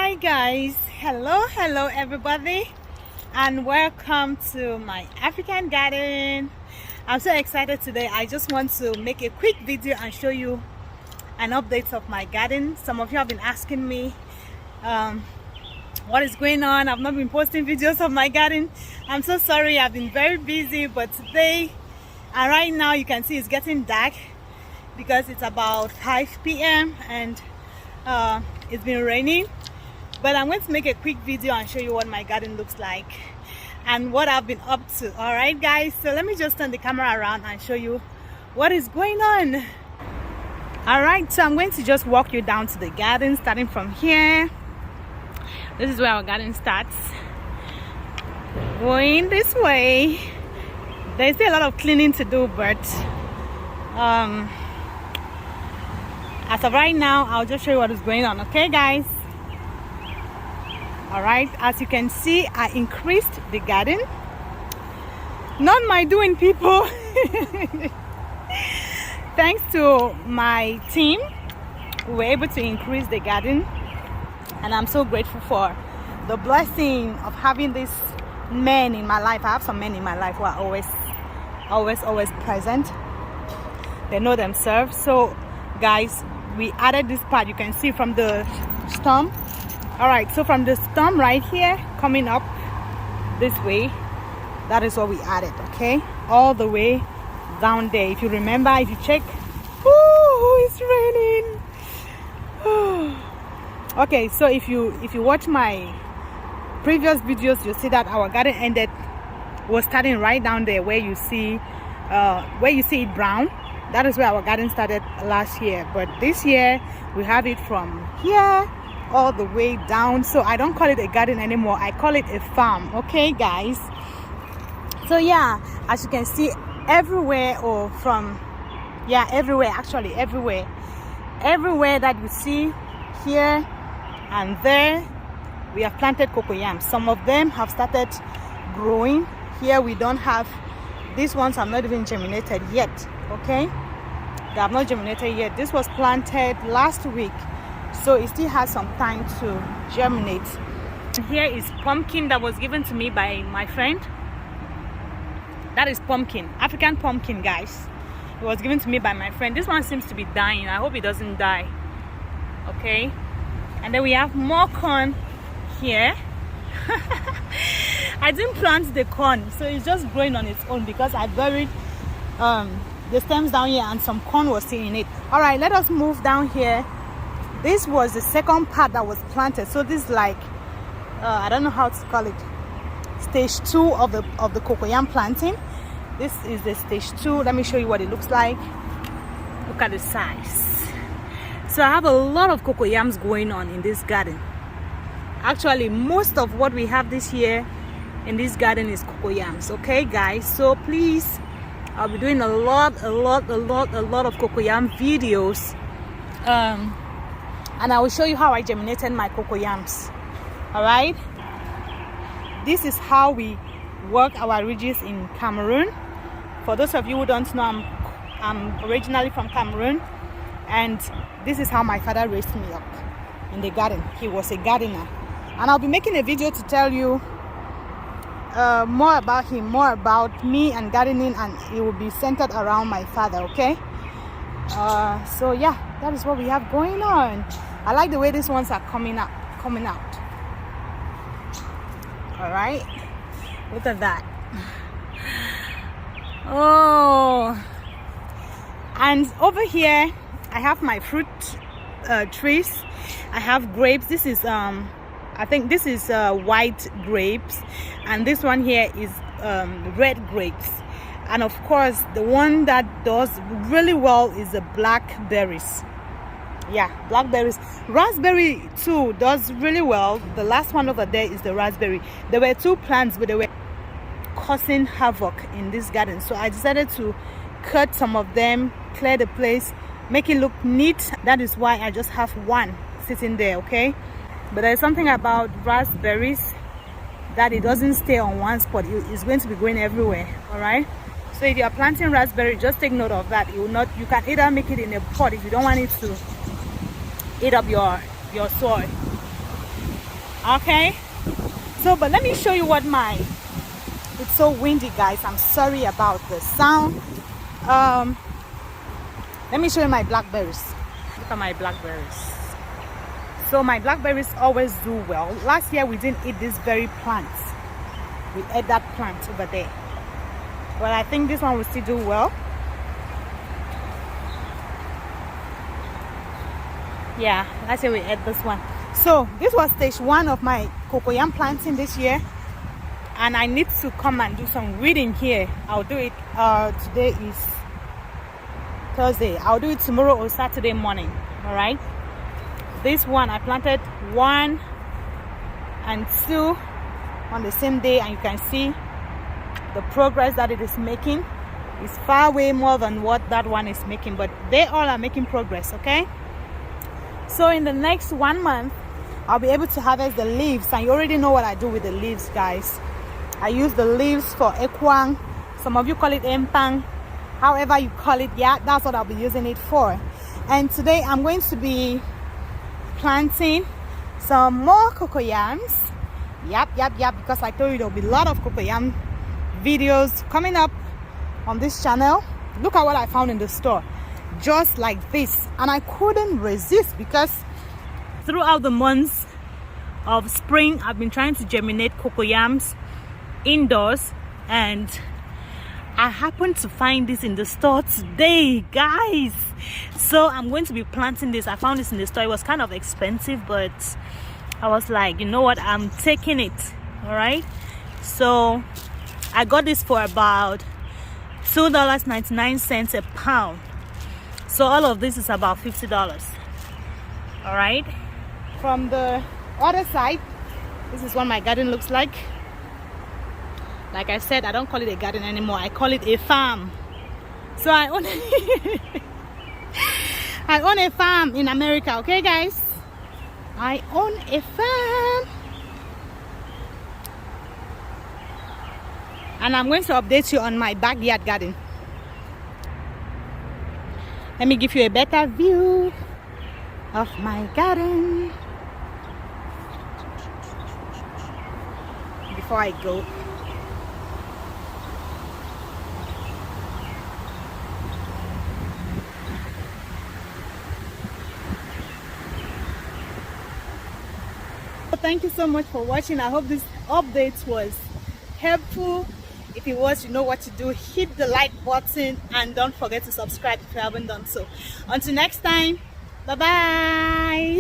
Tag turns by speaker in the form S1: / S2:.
S1: Hi guys, hello everybody, and welcome to my African garden. I'm so excited today. I just want to make a quick video and show you an update of my garden. Some of you have been asking me what is going on. I've not been posting videos of my garden. I'm so sorry, I've been very busy, but today and right now you can see it's getting dark because it's about 5 p.m. and it's been raining. But I'm going to make a quick video and show you what my garden looks like and what I've been up to. All right guys, so let me just turn the camera around and show you what is going on. All right, so I'm going to just walk you down to the garden, starting from here. This is where our garden starts. Going this way, there's still a lot of cleaning to do, but as of right now, I'll just show you what is going on. Okay guys. All right, as you can see, I increased the garden. Not my doing, people. Thanks to my team, we were able to increase the garden, and I'm so grateful for the blessing of having these men in my life. I have some men in my life who are always present. They know themselves. So guys, we added this part, you can see, from the stump. All right, so from the stump right here coming up this way, that is what we added. Okay, all the way down there. If you remember, if you check, it's raining. Okay, so if you watch my previous videos, you'll see that our garden was starting right down there where you see it brown. That is where our garden started last year, but this year we have it from here all the way down. So I don't call it a garden anymore, I call it a farm. Okay guys, so yeah, as you can see, everywhere that you see here and there, we have planted cocoyams. Some of them have started growing. Here we don't have, these ones have not even germinated yet. Okay, they have not germinated yet. This was planted last week, so it still has some time to germinate. Here is pumpkin that was given to me by my friend. That is pumpkin, African pumpkin, guys. It was given to me by my friend. This one seems to be dying. I hope it doesn't die. Okay, and then we have more corn here. I didn't plant the corn, so it's just growing on its own because I buried the stems down here and some corn was still in it. All right, let us move down here. This was the second part that was planted, so this is like I don't know how to call it, stage 2 of the cocoyam planting. This is the stage 2. Let me show you what it looks like. Look at the size. So I have a lot of cocoyams going on in this garden. Actually, most of what we have this year in this garden is cocoyams. Okay guys, so please, I'll be doing a lot of cocoyam videos, and I will show you how I germinated my cocoyams. All right, this is how we work our ridges in Cameroon. For those of you who don't know, I'm originally from Cameroon, and this is how my father raised me up in the garden. He was a gardener, and I'll be making a video to tell you more about him, more about me and gardening, and it will be centered around my father. Okay, so yeah, that is what we have going on. I like the way these ones are coming out. All right, look at that. Oh, and over here I have my fruit trees. I have grapes. This is I think this is white grapes, and this one here is red grapes. And of course, the one that does really well is the blackberries. Yeah, blackberries. Raspberry too does really well. The last one over there is the raspberry. There were 2 plants, but they were causing havoc in this garden, so I decided to cut some of them, clear the place, make it look neat. That is why I just have one sitting there. Okay, but there's something about raspberries that it doesn't stay on one spot. It's going to be going everywhere. All right, so if you are planting raspberry, just take note of that. It will not, you can either make it in a pot if you don't want it to eat up your soil. Okay, so but let me show you what my, it's so windy guys, I'm sorry about the sound. Let me show you my blackberries. Look at my blackberries. So my blackberries always do well. Last year we didn't eat this very plant, we ate that plant over there, but I think this one will still do well. Yeah, last year we ate this one. So this was stage 1 of my cocoyam planting this year, and I need to come and do some weeding here. I'll do it today is Thursday. I'll do it tomorrow or Saturday morning. All right, this one I planted 1 and 2 on the same day, and you can see the progress that it is making. It's far way more than what that one is making, but they all are making progress. Okay, so in the next 1 month I'll be able to harvest the leaves, and you already know what I do with the leaves guys. I use the leaves for ekwang, some of you call it empang, however you call it. Yeah, that's what I'll be using it for. And today I'm going to be planting some more cocoyams. Yep, because I told you there'll be a lot of cocoyam videos coming up on this channel. Look at what I found in the store, just like this, and I couldn't resist because throughout the months of spring I've been trying to germinate cocoyams indoors, and I happened to find this in the store today guys. So I'm going to be planting this. I found this in the store. It was kind of expensive, but I was like, you know what, I'm taking it. All right, so I got this for about $2.99 a pound. So all of this is about $50. All right, from the other side, this is what my garden looks like. Like I said, I don't call it a garden anymore, I call it a farm. So I own I own a farm in America. Okay guys, I own a farm, and I'm going to update you on my backyard garden. Let me give you a better view of my garden before I go. Thank you so much for watching. I hope this update was helpful. If it was, you know what to do. Hit the like button and don't forget to subscribe if you haven't done so. Until next time, bye bye.